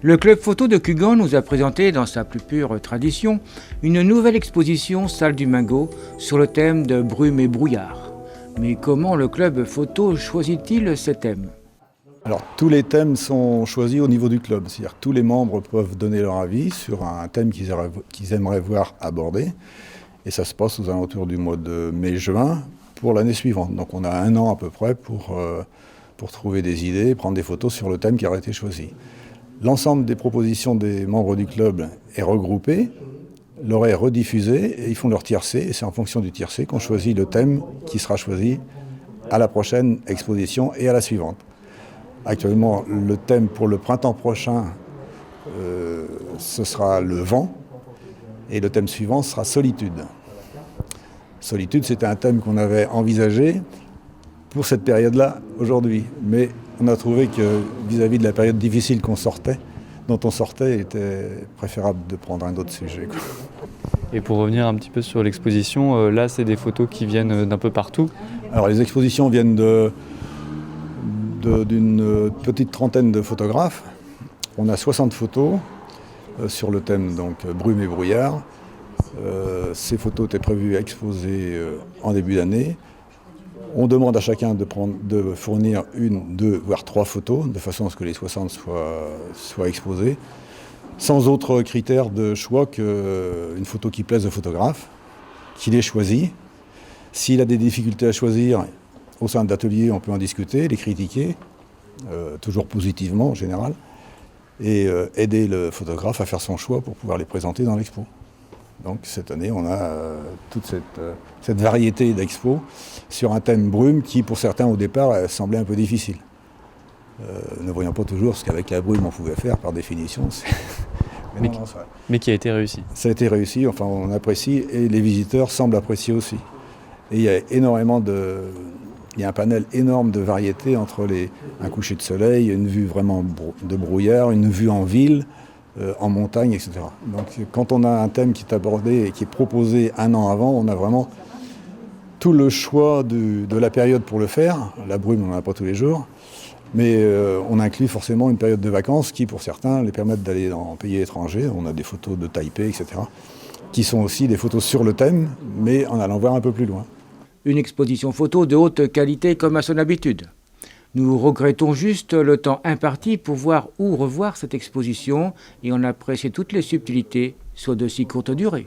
Le club photo de Cugand nous a présenté, dans sa plus pure tradition, une nouvelle exposition Salle du Mingo sur le thème de brume et brouillard. Mais comment le club photo choisit-il ces thèmes ? Alors, tous les thèmes sont choisis au niveau du club, c'est-à-dire que tous les membres peuvent donner leur avis sur un thème qu'ils aimeraient voir abordé, et ça se passe aux alentours du mois de mai-juin pour l'année suivante. Donc on a 1 an à peu près pour trouver des idées, prendre des photos sur le thème qui aurait été choisi. L'ensemble des propositions des membres du club est regroupé, leur est rediffusé et ils font leur tiercé. Et c'est en fonction du tiercé qu'on choisit le thème qui sera choisi à la prochaine exposition et à la suivante. Actuellement, le thème pour le printemps prochain, ce sera le vent et le thème suivant sera solitude. Solitude, c'était un thème qu'on avait envisagé pour cette période-là aujourd'hui, mais on a trouvé que vis-à-vis de la période difficile dont on sortait, il était préférable de prendre un autre sujet, quoi. Et pour revenir un petit peu sur l'exposition, là c'est des photos qui viennent d'un peu partout. Alors les expositions viennent d'une petite trentaine de photographes. On a 60 photos sur le thème donc brume et brouillard. Ces photos étaient prévues à exposer en début d'année. On demande à chacun de fournir 1, 2, voire 3 photos, de façon à ce que les 60 soient exposées, sans autre critère de choix qu'une photo qui plaise au photographe, qu'il ait choisi. S'il a des difficultés à choisir, au sein de l'atelier, on peut en discuter, les critiquer, toujours positivement en général, et aider le photographe à faire son choix pour pouvoir les présenter dans l'expo. Donc cette année, on a toute cette variété d'expos sur un thème brume qui, pour certains, au départ, semblait un peu difficile. Ne voyant pas toujours ce qu'avec la brume on pouvait faire, par définition. Mais qui a été réussi. Ça a été réussi, enfin on apprécie, et les visiteurs semblent apprécier aussi. Et il y a il y a un panel énorme de variétés entre un coucher de soleil, une vue vraiment de brouillard, une vue en ville, en montagne, etc. Donc quand on a un thème qui est abordé et qui est proposé 1 an avant, on a vraiment tout le choix de la période pour le faire. La brume, on n'en a pas tous les jours, mais on inclut forcément une période de vacances qui, pour certains, les permettent d'aller dans un pays étranger. On a des photos de Taipei, etc., qui sont aussi des photos sur le thème, mais en allant voir un peu plus loin. Une exposition photo de haute qualité comme à son habitude. Nous regrettons juste le temps imparti pour voir ou revoir cette exposition et en apprécier toutes les subtilités sur de si courte durée.